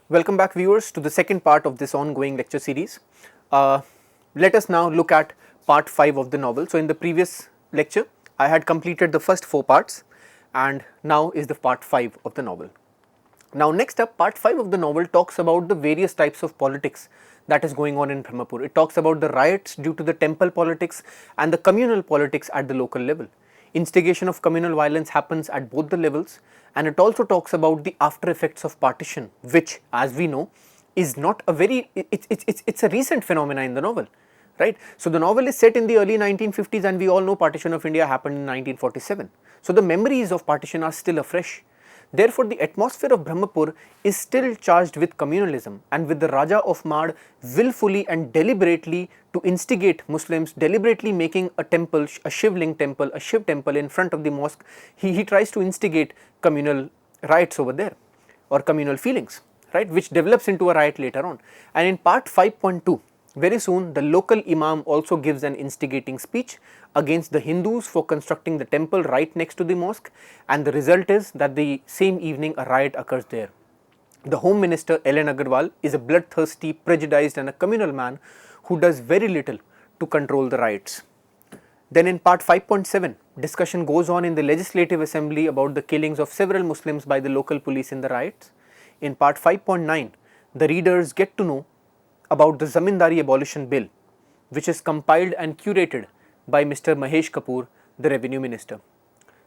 Welcome back viewers to the second part of this ongoing lecture series. Let us now look at part 5 of the novel. So in the previous lecture I had completed the first 4 parts and now is the part 5 of the novel. Now next up, part 5 of the novel talks about the various types of politics that is going on in Brahmapur. It talks about the riots due to the temple politics and the communal politics at the local level. Instigation of communal violence happens at both the levels, and it also talks about the after effects of partition, which as we know is not a very, it's a recent phenomena in the novel, right. So the novel is set in the early 1950s and we all know partition of India happened in 1947. So the memories of partition are still afresh. Therefore, the atmosphere of Brahmapur is still charged with communalism and with the Raja of Mad willfully and deliberately to instigate Muslims, deliberately making a temple, a Shiv temple in front of the mosque. He tries to instigate communal riots over there or communal feelings, right, which develops into a riot later on. And in part 5.2, very soon the local imam also gives an instigating speech against the Hindus for constructing the temple right next to the mosque, and the result is that the same evening a riot occurs there. The Home Minister Ellen Agarwal is a bloodthirsty, prejudiced and a communal man who does very little to control the riots. Then in part 5.7, discussion goes on in the Legislative Assembly about the killings of several Muslims by the local police in the riots. In part 5.9, the readers get to know about the Zamindari Abolition Bill, which is compiled and curated by Mr. Mahesh Kapoor, the Revenue Minister.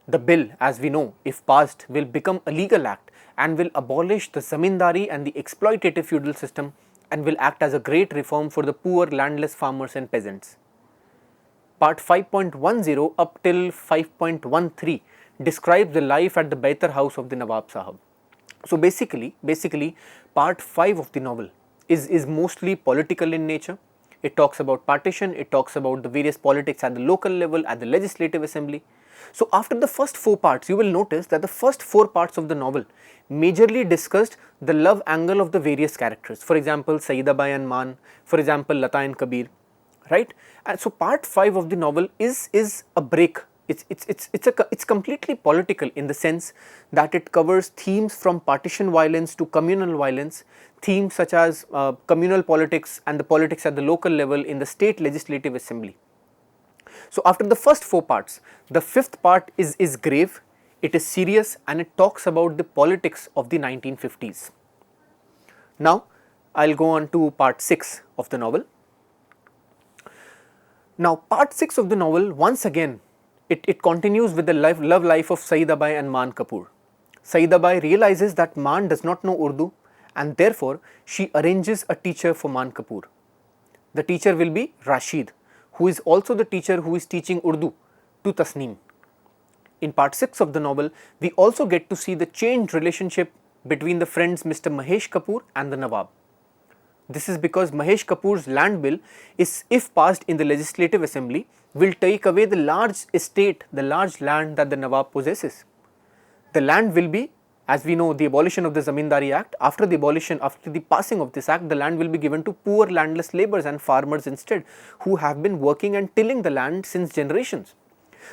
The bill, as we know, if passed, will become a legal act and will abolish the Zamindari and the exploitative feudal system and will act as a great reform for the poor landless farmers and peasants. Part 5.10 up till 5.13 describes the life at the Baitar house of the Nawab Sahab. So basically part 5 of the novel is mostly political in nature. It talks about partition, it talks about the various politics at the local level, at the Legislative Assembly. So after the first 4 parts, you will notice that the first 4 parts of the novel majorly discussed the love angle of the various characters. For example, Saidabai and Man, for example, Lata and Kabir, right. And so part 5 of the novel is a break. It's completely political in the sense that it covers themes from partition violence to communal violence, themes such as communal politics and the politics at the local level in the state legislative assembly. So after the first 4 parts, the 5th part is grave, it is serious and it talks about the politics of the 1950s. Now I will go on to part 6 of the novel. Now part 6 of the novel, once again it continues with the love life of Saidabai and Man Kapoor. Saidabai realizes that Man does not know Urdu and therefore she arranges a teacher for Man Kapoor. The teacher will be Rashid, who is also the teacher who is teaching Urdu to Tasneem. In part 6 of the novel, we also get to see the changed relationship between the friends Mr. Mahesh Kapoor and the Nawab. This is because Mahesh Kapoor's land bill is, if passed in the Legislative Assembly, will take away the large estate, the large land that the Nawab possesses. The land will be, as we know, the abolition of the Zamindari Act. After the passing of this act, the land will be given to poor landless labourers and farmers instead, who have been working and tilling the land since generations.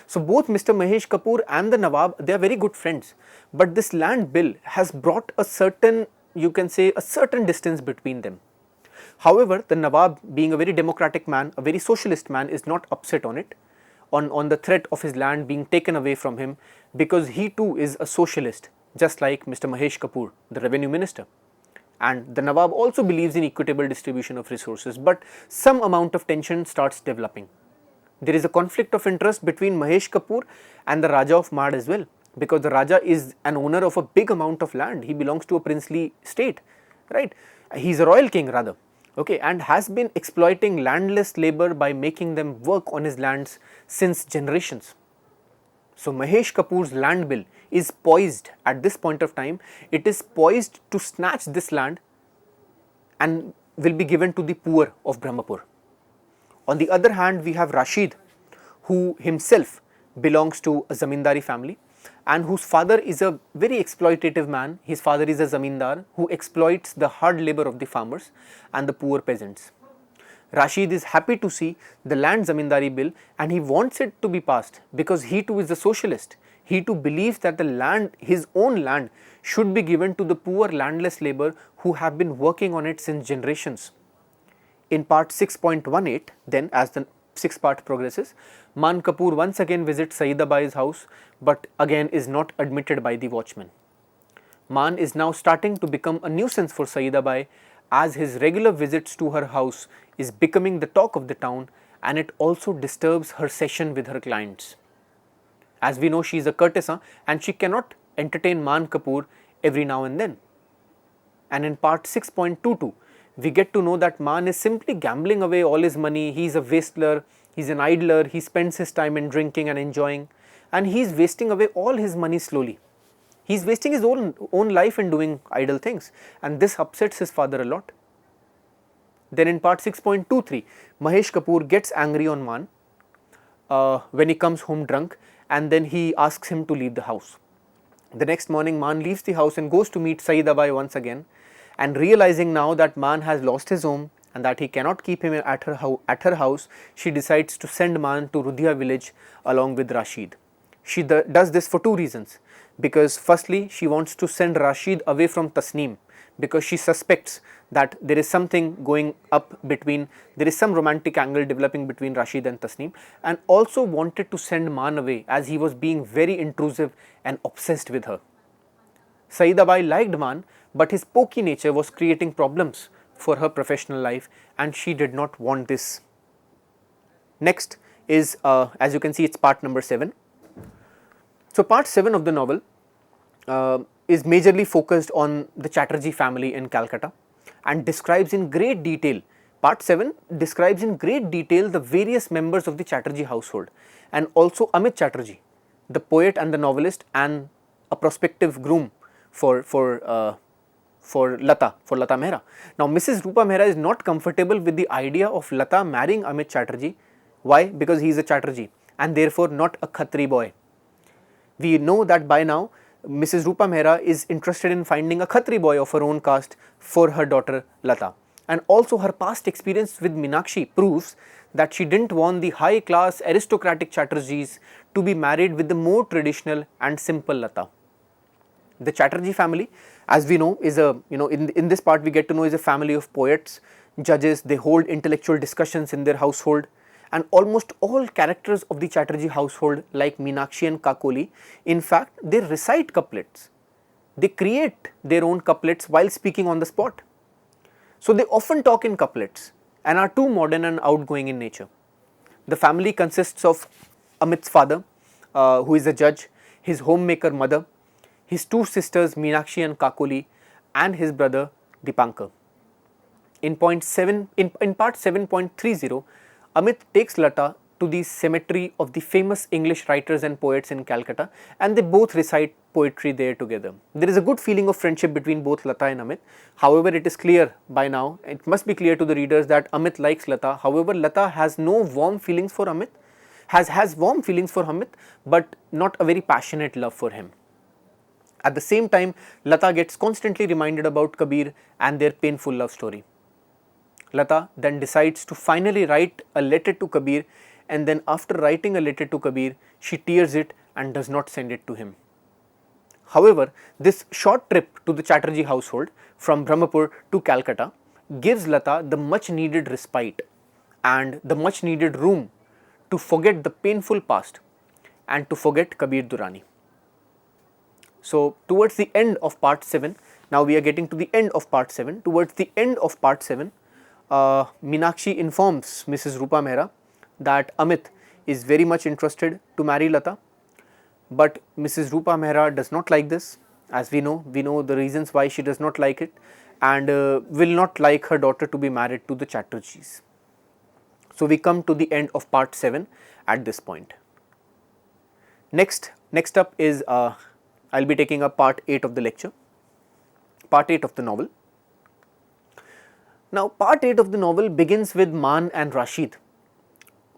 So both Mr. Mahesh Kapoor and the Nawab, they are very good friends, but this land bill has brought a certain, you can say, a certain distance between them. However, the Nawab, being a very democratic man, a very socialist man, is not upset on it, on the threat of his land being taken away from him, because he too is a socialist, just like Mr. Mahesh Kapoor, the Revenue Minister. And the Nawab also believes in equitable distribution of resources, but some amount of tension starts developing. There is a conflict of interest between Mahesh Kapoor and the Raja of Mad as well, because the Raja is an owner of a big amount of land. He belongs to a princely state, right? He is a royal king rather, okay, and has been exploiting landless labour by making them work on his lands since generations. So Mahesh Kapoor's land bill is poised at this point of time, it is poised to snatch this land and will be given to the poor of Brahmapur. On the other hand, we have Rashid, who himself belongs to a Zamindari family and whose father is a very exploitative man. His father is a Zamindar who exploits the hard labour of the farmers and the poor peasants. Rashid is happy to see the land Zamindari bill and he wants it to be passed because he too is a socialist. He too believes that the land, his own land, should be given to the poor landless labor who have been working on it since generations. In part 6.18, then as the sixth part progresses, Man Kapoor once again visits Saida Bai's house, but again is not admitted by the watchman. Man is now starting to become a nuisance for Saida Bai, as his regular visits to her house is becoming the talk of the town, and it also disturbs her session with her clients. As we know, she is a courtesan and she cannot entertain Man Kapoor every now and then. And in part 6.22, we get to know that Man is simply gambling away all his money. He is a wasteler, he is an idler, he spends his time in drinking and enjoying, and he is wasting away all his money slowly. He is wasting his own life in doing idle things, and this upsets his father a lot. Then in part 6.23, Mahesh Kapoor gets angry on Man when he comes home drunk, and then he asks him to leave the house. The next morning, Man leaves the house and goes to meet Saida Bai once again, and realizing now that Man has lost his home and that he cannot keep him at her house, she decides to send Man to Rudhia village along with Rashid. She does this for two reasons. Because firstly, she wants to send Rashid away from Tasneem, because she suspects that there is something going up between, there is some romantic angle developing between Rashid and Tasneem, and also wanted to send Man away as he was being very intrusive and obsessed with her. Saida Bai liked Man, but his pokey nature was creating problems for her professional life, and she did not want this. Next is, as you can see, it's part number 7. So, part 7 of the novel is majorly focused on the Chatterji family in Calcutta and describes in great detail, part 7 describes in great detail the various members of the Chatterji household, and also Amit Chatterji, the poet and the novelist and a prospective groom for Lata Mehra. Now, Mrs. Rupa Mehra is not comfortable with the idea of Lata marrying Amit Chatterji. Why? Because he is a Chatterji and therefore not a Khatri boy. We know that by now Mrs. Rupa Mehra is interested in finding a Khatri boy of her own caste for her daughter Lata, and also her past experience with Meenakshi proves that she didn't want the high class aristocratic Chatterjis to be married with the more traditional and simple Lata. The Chatterji family, as we know, is a, in this part we get to know, is a family of poets, judges. They hold intellectual discussions in their household, and almost all characters of the Chatterji household, like Meenakshi and Kakoli, in fact they recite couplets. They create their own couplets while speaking on the spot. So they often talk in couplets and are too modern and outgoing in nature. The family consists of Amit's father, who is a judge, his homemaker mother, his two sisters Meenakshi and Kakoli, and his brother Dipankar. In part 7.30, Amit takes Lata to the cemetery of the famous English writers and poets in Calcutta, and they both recite poetry there together. There is a good feeling of friendship between both Lata and Amit. However, it is clear by now, it must be clear to the readers that Amit likes Lata. However, Lata has no warm feelings for Amit, has warm feelings for Amit, but not a very passionate love for him. At the same time, Lata gets constantly reminded about Kabir and their painful love story. Lata then decides to finally write a letter to Kabir, and then after writing a letter to Kabir, she tears it and does not send it to him. However, this short trip to the Chatterji household from Brahmapur to Calcutta gives Lata the much needed respite and the much needed room to forget the painful past and to forget Kabir Durrani. So, towards the end of part 7, now we are getting to the end of part 7, towards the end of part 7, Meenakshi informs Mrs. Rupa Mehra that Amit is very much interested to marry Lata, but Mrs. Rupa Mehra does not like this. As we know the reasons why she does not like it, and will not like her daughter to be married to the Chatterjis. So, we come to the end of part 7 at this point. Next up is, I will be taking up part 8 of the lecture, part 8 of the novel. Now, part 8 of the novel begins with Man and Rashid,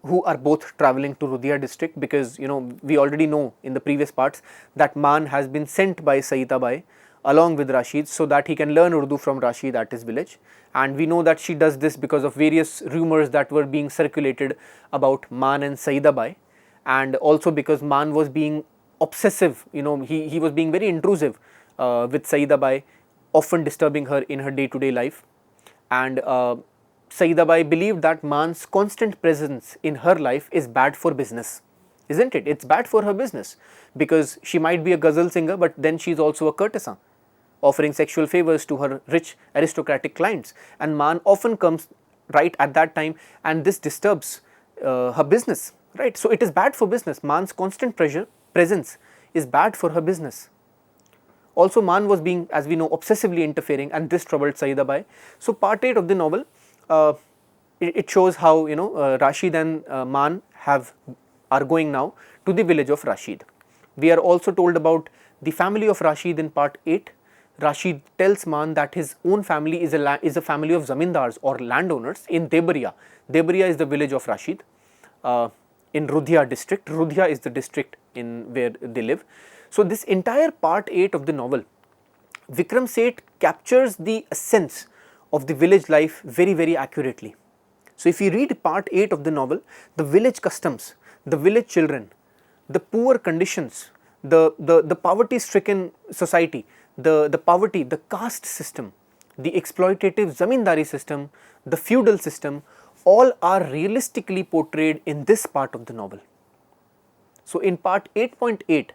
who are both travelling to Rudhia district, because we already know in the previous parts that Man has been sent by Saida Bai along with Rashid so that he can learn Urdu from Rashid at his village, and we know that she does this because of various rumours that were being circulated about Man and Saida Bai, and also because Man was being obsessive, he was being very intrusive with Saida Bai, often disturbing her in her day-to-day life. And Saida Bai believed that Man's constant presence in her life is bad for business, isn't it? It's bad for her business, because she might be a ghazal singer, but then she's also a courtesan, offering sexual favors to her rich aristocratic clients, and Man often comes right at that time, and this disturbs her business, right? So it is bad for business. Man's constant presence is bad for her business. Also, Man was being, as we know, obsessively interfering, and this troubled Saida Bai. So part 8 of the novel, it shows how Rashid and Man are going now to the village of Rashid. We are also told about the family of Rashid in part 8. Rashid tells Man that his own family is a family of zamindars or landowners in Debaria. Debaria is the village of Rashid in Rudhia district. Rudhia is the district in where they live. So this entire part 8 of the novel, Vikram Seth captures the essence of the village life very, very accurately. So if you read part 8 of the novel, the village customs, the village children, the poor conditions, the poverty-stricken society, the poverty, the caste system, the exploitative zamindari system, the feudal system, all are realistically portrayed in this part of the novel. So in part 8.8,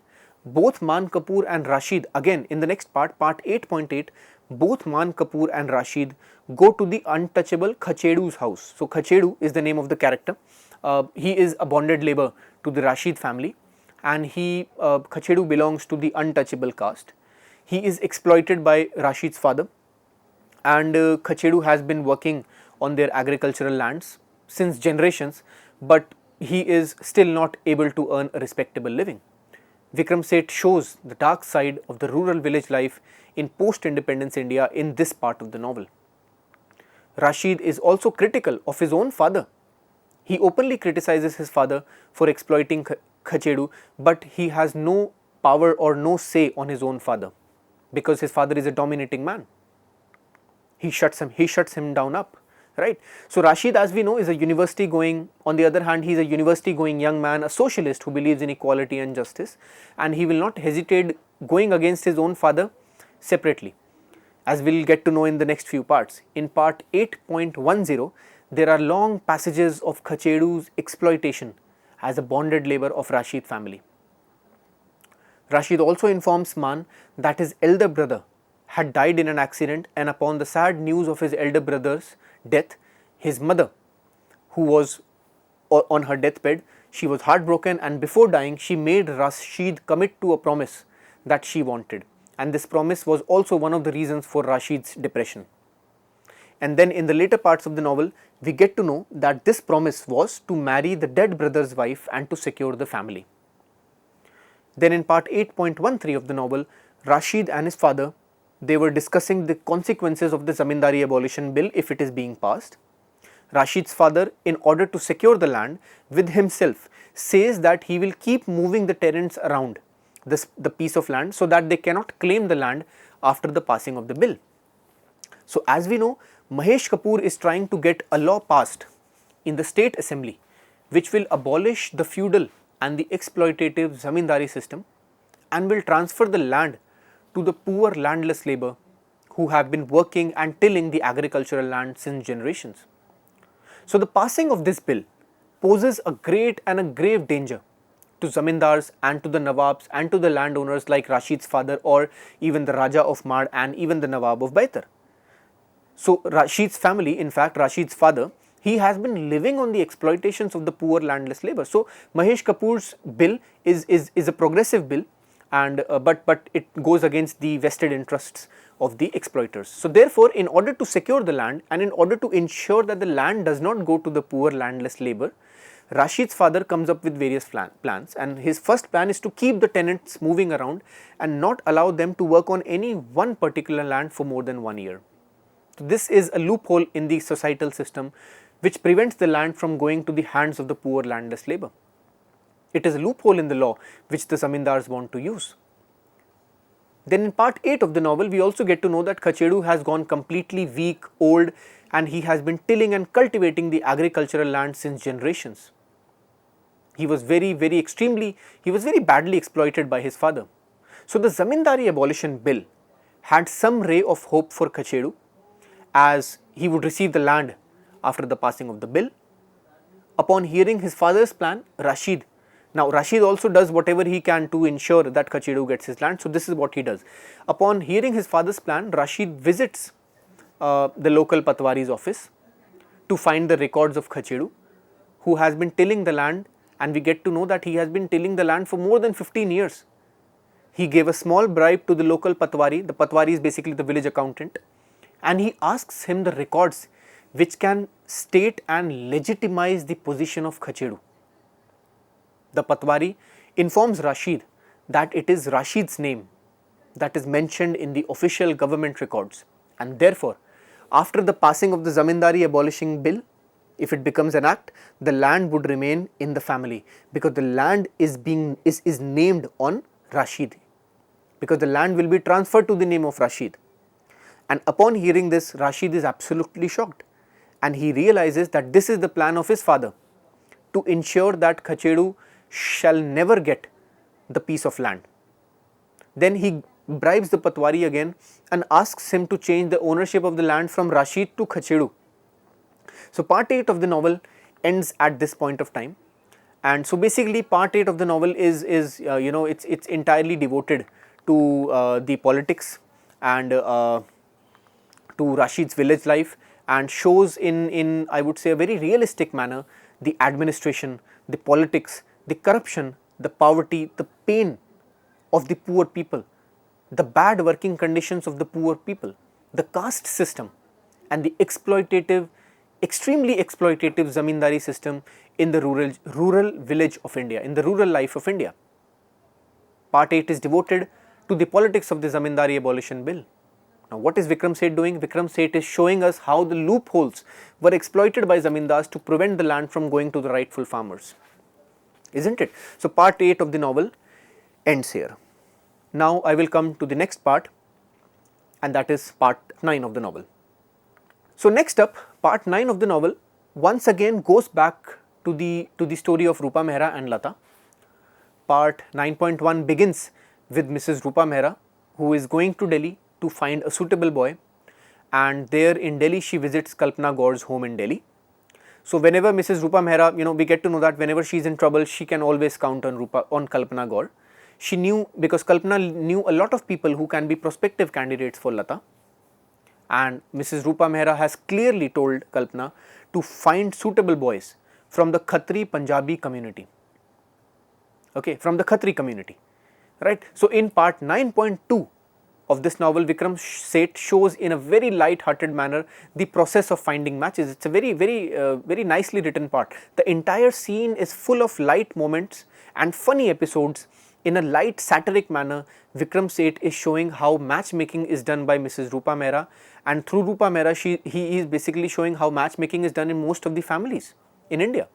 both Man Kapoor and Rashid, again in the next part, part 8.8, both Man Kapoor and Rashid go to the untouchable Khachedu's house. So Khachedu is the name of the character. He is a bonded labor to the Rashid family, and Khachedu belongs to the untouchable caste. He is exploited by Rashid's father, and Khachedu has been working on their agricultural lands since generations, but he is still not able to earn a respectable living. Vikram Seth shows the dark side of the rural village life in post-independence India in this part of the novel. Rashid is also critical of his own father. He openly criticizes his father for exploiting Khachedu, but he has no power or no say on his own father, because his father is a dominating man. He shuts him down up, right? So Rashid, as we know, is a university going, on the other hand, he is a university going young man, a socialist who believes in equality and justice, and he will not hesitate going against his own father separately, as we will get to know in the next few parts. In part 8.10, there are long passages of Khachedu's exploitation as a bonded labor of Rashid family. Rashid also informs Man that his elder brother had died in an accident, and upon the sad news of his elder brother's death, his mother, who was on her deathbed, she was heartbroken, and before dying she made Rashid commit to a promise that she wanted, and this promise was also one of the reasons for Rashid's depression. And then in the later parts of the novel, we get to know that this promise was to marry the dead brother's wife and to secure the family. Then in part 8.13 of the novel, Rashid and his father, they were discussing the consequences of the Zamindari abolition bill if it is being passed. Rashid's father, in order to secure the land with himself, says that he will keep moving the tenants around the piece of land so that they cannot claim the land after the passing of the bill. So as we know, Mahesh Kapoor is trying to get a law passed in the state assembly which will abolish the feudal and the exploitative zamindari system and will transfer the land to the poor landless labor who have been working and tilling the agricultural land since generations. So the passing of this bill poses a great and a grave danger to zamindars and to the nawabs and to the landowners like Rashid's father or even the Raja of Mad and even the Nawab of Baitar. So Rashid's family, in fact Rashid's father, he has been living on the exploitations of the poor landless labor. So Mahesh Kapoor's bill is a progressive bill, and but it goes against the vested interests of the exploiters. So therefore, in order to secure the land and in order to ensure that the land does not go to the poor landless labor, Rashid's father comes up with various plans, and his first plan is to keep the tenants moving around and not allow them to work on any one particular land for more than 1 year. So this is a loophole in the societal system which prevents the land from going to the hands of the poor landless labor. It is a loophole in the law which the zamindars want to use. Then in part 8 of the novel, we also get to know that Khachedu has gone completely weak, old, and he has been tilling and cultivating the agricultural land since generations. He was very badly exploited by his father. So the Zamindari Abolition Bill had some ray of hope for Kachedu, as he would receive the land after the passing of the bill. Upon hearing his father's plan, Rashid also does whatever he can to ensure that Kachedu gets his land. So this is what he does. Upon hearing his father's plan, Rashid visits the local Patwari's office to find the records of Kachedu, who has been tilling the land, and we get to know that he has been tilling the land for more than 15 years. He gave a small bribe to the local Patwari. The Patwari is basically the village accountant, and he asks him the records which can state and legitimize the position of Kachedu. The Patwari informs Rashid that it is Rashid's name that is mentioned in the official government records, and therefore, after the passing of the Zamindari Abolishing Bill, if it becomes an act, the land would remain in the family, because the land is named on Rashid, because the land will be transferred to the name of Rashid. And upon hearing this, Rashid is absolutely shocked, and he realizes that this is the plan of his father to ensure that Kachedu shall never get the piece of land. Then he bribes the Patwari again and asks him to change the ownership of the land from Rashid to Kachedu. So part 8 of the novel ends at this point of time, and so basically part 8 of the novel is it's entirely devoted to the politics and to Rashid's village life, and shows in I would say a very realistic manner the administration, the politics, the corruption, the poverty, the pain of the poor people, the bad working conditions of the poor people, the caste system, and the extremely exploitative zamindari system in the rural village of India, in the rural life of India. Part 8 is devoted to the politics of the Zamindari Abolition Bill. Now, what is Vikram Seth doing? Vikram Seth is showing us how the loopholes were exploited by zamindars to prevent the land from going to the rightful farmers, isn't it? So, part 8 of the novel ends here. Now, I will come to the next part, and that is part 9 of the novel. So, next up, part 9 of the novel once again goes back to the story of Rupa Mehra and Lata. Part 9.1 begins with Mrs. Rupa Mehra, who is going to Delhi to find a suitable boy, and there in Delhi she visits Kalpana Gaur's home in Delhi. So whenever Mrs. Rupa Mehra, we get to know that whenever she is in trouble, she can always count on Kalpana Gaur. She knew, because Kalpana knew a lot of people who can be prospective candidates for Lata, and Mrs. Rupa Mehra has clearly told Kalpana to find suitable boys from the Khatri Punjabi community. Okay, from the Khatri community, right? So in part 9.2 of this novel, Vikram Seth shows in a very light-hearted manner the process of finding matches. It's a very nicely written part. The entire scene is full of light moments and funny episodes. In a light satiric manner, Vikram Seth is showing how matchmaking is done by Mrs. Rupa Mehra, and through Rupa Mehra, he is basically showing how matchmaking is done in most of the families in India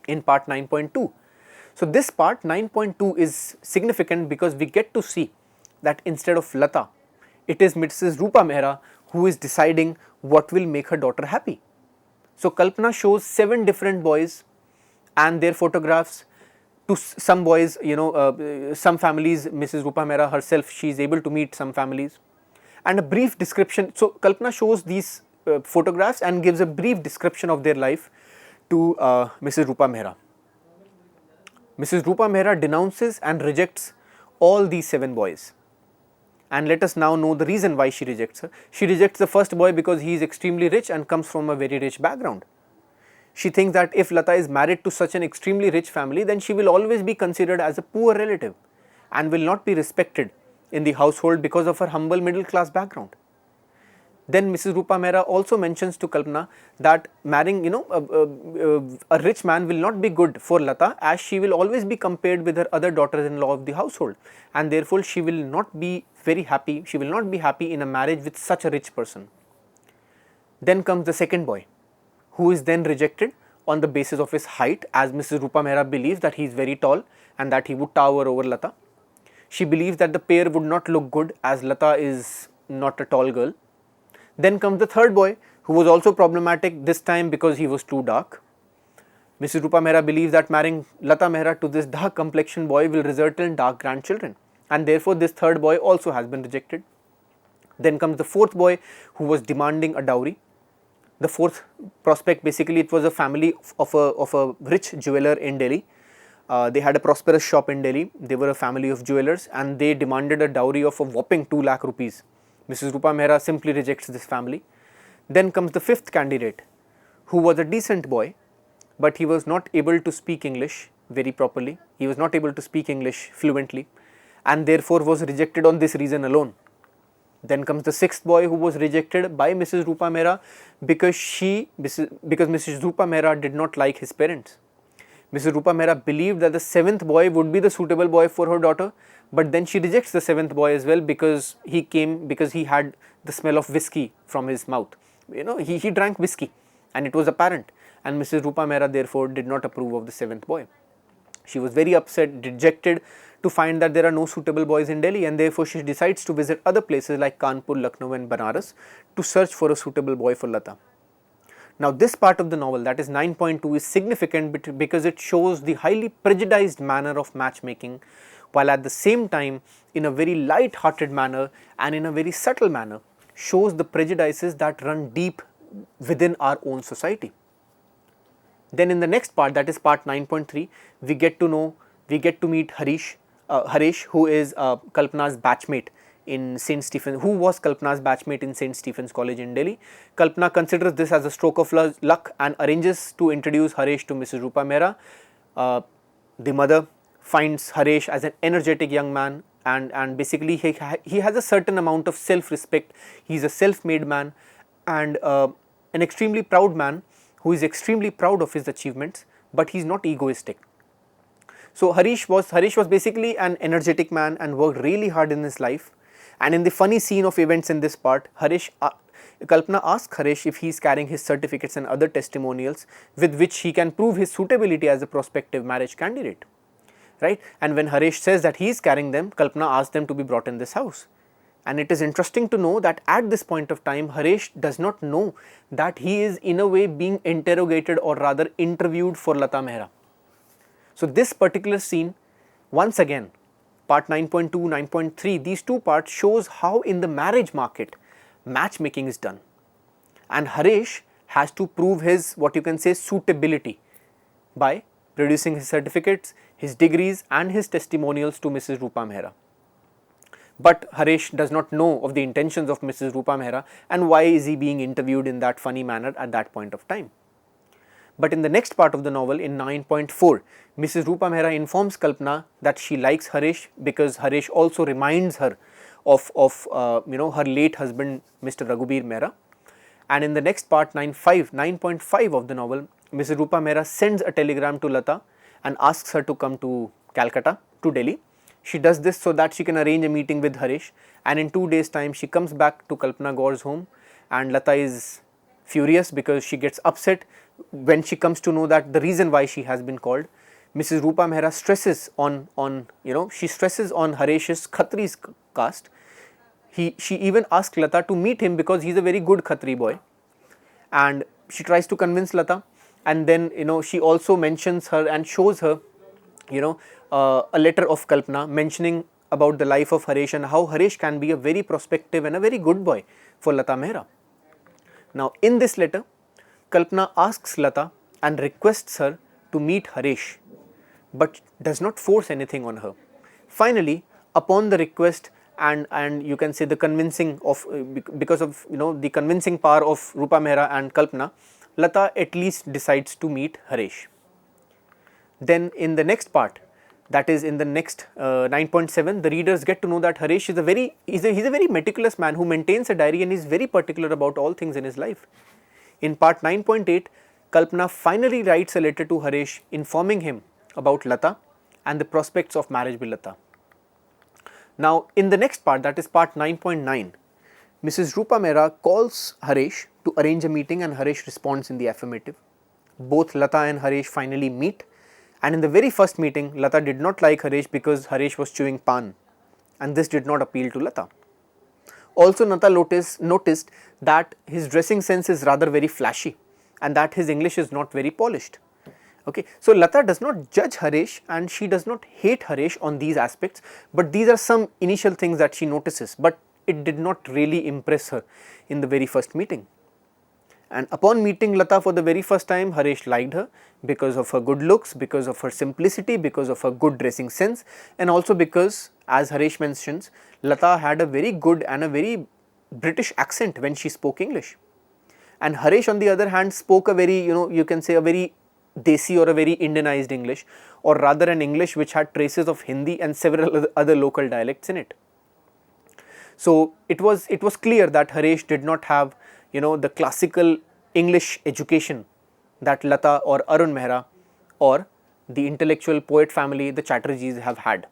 in part 9.2. So this part 9.2 is significant because we get to see that instead of Lata, it is Mrs. Rupa Mehra who is deciding what will make her daughter happy. So Kalpana shows 7 different boys and their photographs to some boys, some families. Mrs. Rupa Mehra herself, she is able to meet some families, and a brief description. So Kalpana shows these photographs and gives a brief description of their life to Mrs. Rupa Mehra. Mrs. Rupa Mehra denounces and rejects all these 7 boys. And let us now know the reason why she rejects her. She rejects the first boy because he is extremely rich and comes from a very rich background. She thinks that if Lata is married to such an extremely rich family, then she will always be considered as a poor relative and will not be respected in the household because of her humble middle class background. Then Mrs. Rupa Mehra also mentions to Kalpana that marrying a rich man will not be good for Lata, as she will always be compared with her other daughters-in-law of the household, and therefore she will not be very happy, she will not be happy in a marriage with such a rich person. Then comes the second boy, who is then rejected on the basis of his height, as Mrs. Rupa Mehra believes that he is very tall and that he would tower over Lata. She believes that the pair would not look good as Lata is not a tall girl. Then comes the third boy, who was also problematic, this time because he was too dark. Mrs. Rupa Mehra believes that marrying Lata Mehra to this dark complexion boy will result in dark grandchildren, and therefore this third boy also has been rejected. Then comes the fourth boy who was demanding a dowry. The fourth prospect, basically it was a family of a rich jeweler in Delhi. They had a prosperous shop in Delhi. They were a family of jewelers and they demanded a dowry of a whopping 2 lakh rupees. Mrs. Rupa Mehra simply rejects this family. Then comes the fifth candidate, who was a decent boy, but he was not able to speak English very properly. He was not able to speak English fluently and therefore was rejected on this reason alone. Then comes the sixth boy, who was rejected by Mrs. Rupa Mehra because Mrs. Rupa Mehra did not like his parents. Mrs. Rupa Mehra believed that the seventh boy would be the suitable boy for her daughter, but then she rejects the seventh boy as well because he had the smell of whiskey from his mouth. He drank whiskey and it was apparent, and Mrs. Rupa Mehra therefore did not approve of the seventh boy. She was very upset, dejected to find that there are no suitable boys in Delhi, and therefore she decides to visit other places like Kanpur, Lucknow and Banaras to search for a suitable boy for Lata. Now this part of the novel, that is 9.2, is significant because it shows the highly prejudiced manner of matchmaking, while at the same time in a very light-hearted manner and in a very subtle manner shows the prejudices that run deep within our own society. Then in the next part, that is part 9.3, we get to meet Harish, who is Kalpana's batchmate in St. Stephen's, who was Kalpana's batchmate in St. Stephen's College in Delhi. Kalpana considers this as a stroke of luck and arranges to introduce Harish to Mrs. Rupa Mehra. The mother finds Harish as an energetic young man, and basically he has a certain amount of self-respect. He is a self-made man and an extremely proud man who is extremely proud of his achievements, but he is not egoistic. So Harish was basically an energetic man and worked really hard in his life. And in the funny scene of events in this part, Kalpana asks Harish if he is carrying his certificates and other testimonials with which he can prove his suitability as a prospective marriage candidate, right? And when Harish says that he is carrying them, Kalpana asks them to be brought in this house. And it is interesting to know that at this point of time, Harish does not know that he is in a way being interrogated or rather interviewed for Lata Mehra. So this particular scene, once again, part 9.2, 9.3, these two parts shows how in the marriage market, matchmaking is done. And Harish has to prove his, what you can say, suitability by producing his certificates, his degrees and his testimonials to Mrs. Rupa Mehra. But Harish does not know of the intentions of Mrs. Rupa Mehra and why is he being interviewed in that funny manner at that point of time. But in the next part of the novel, in 9.4, Mrs. Rupa Mehra informs Kalpana that she likes Harish because Harish also reminds her of her late husband Mr. Raghubir Mehra. And in the next part, 9.5 of the novel, Mrs. Rupa Mehra sends a telegram to Lata and asks her to come to Calcutta, to Delhi. She does this so that she can arrange a meeting with Harish, and in 2 days time she comes back to Kalpana Gaur's home, and Lata is furious because she gets upset when she comes to know that the reason why she has been called. Mrs. Rupa Mehra stresses on Harish's Khatri's caste. She even asks Lata to meet him because he is a very good Khatri boy, and she tries to convince Lata, and then she also mentions her and shows her a letter of Kalpana mentioning about the life of Harish and how Harish can be a very prospective and a very good boy for Lata Mehra. Now in this letter, Kalpana asks Lata and requests her to meet Harish, but does not force anything on her. Finally, upon the request and you can say the convincing of, because of the convincing power of Rupa Mehra and Kalpana, Lata at least decides to meet Harish. Then in the next part, that is in the next 9.7, the readers get to know that Harish is a very meticulous man who maintains a diary and is very particular about all things in his life. In part 9.8, Kalpana finally writes a letter to Harish informing him about Lata and the prospects of marriage with Lata. Now in the next part, that is part 9.9, Mrs. Rupa Mehra calls Harish to arrange a meeting and Harish responds in the affirmative. Both Lata and Harish finally meet, and in the very first meeting, Lata did not like Harish because Harish was chewing pan, and this did not appeal to Lata. Also, Lata noticed that his dressing sense is rather very flashy and that his English is not very polished. Okay, so Lata does not judge Harish and she does not hate Harish on these aspects, but these are some initial things that she notices, but it did not really impress her in the very first meeting. And upon meeting Lata for the very first time, Harish liked her because of her good looks, because of her simplicity, because of her good dressing sense, and also because, as Harish mentions, Lata had a very good and a very British accent when she spoke English. And Harish on the other hand spoke a very, you can say a very Desi or a very Indianized English, or rather an English which had traces of Hindi and several other local dialects in it. So it was clear that Harish did not have, the classical English education that Lata or Arun Mehra or the intellectual poet family, the Chatterjis, have had.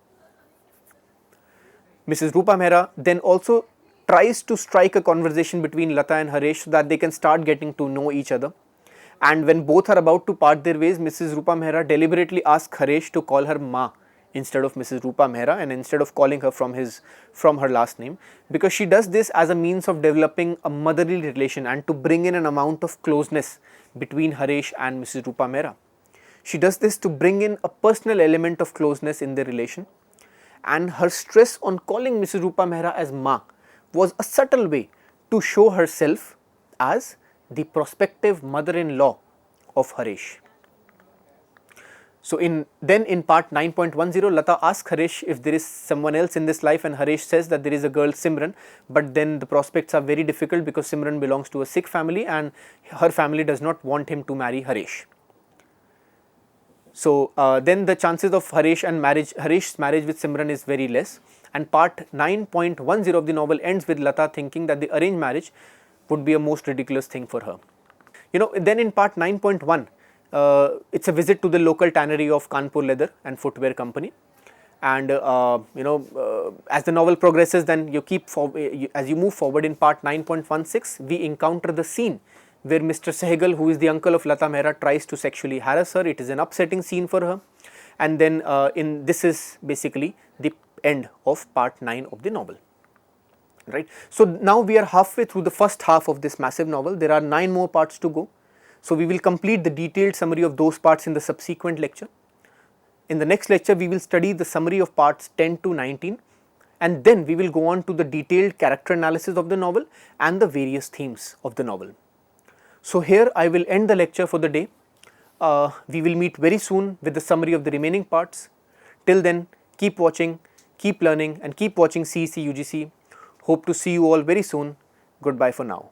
Mrs. Rupa Mehra then also tries to strike a conversation between Lata and Harish so that they can start getting to know each other. And when both are about to part their ways, Mrs. Rupa Mehra deliberately asks Harish to call her Ma instead of Mrs. Rupa Mehra, and instead of calling her from her last name, because she does this as a means of developing a motherly relation and to bring in an amount of closeness between Harish and Mrs. Rupa Mehra. She does this to bring in a personal element of closeness in their relation, and her stress on calling Mrs. Rupa Mehra as Ma was a subtle way to show herself as the prospective mother-in-law of Harish. So in part 9.10, Lata asks Harish if there is someone else in this life, and Harish says that there is a girl Simran, but then the prospects are very difficult because Simran belongs to a Sikh family and her family does not want him to marry Harish. So then the chances of Harish's marriage with Simran is very less, and part 9.10 of the novel ends with Lata thinking that the arranged marriage would be a most ridiculous thing for her. Then in part 9.1, it's a visit to the local tannery of Kanpur Leather and Footwear Company, and as the novel progresses, then as you move forward in part 9.16, we encounter the scene where Mr. Sehgal, who is the uncle of Lata Mehra, tries to sexually harass her. It is an upsetting scene for her, and then this is basically the end of part 9 of the novel. Right. So now we are halfway through the first half of this massive novel. There are 9 more parts to go. So we will complete the detailed summary of those parts in the subsequent lecture. In the next lecture, we will study the summary of parts 10 to 19, and then we will go on to the detailed character analysis of the novel and the various themes of the novel. So here I will end the lecture for the day. We will meet very soon with the summary of the remaining parts. Till then, keep watching, keep learning, and keep watching CEC-UGC. Hope to see you all very soon. Goodbye for now.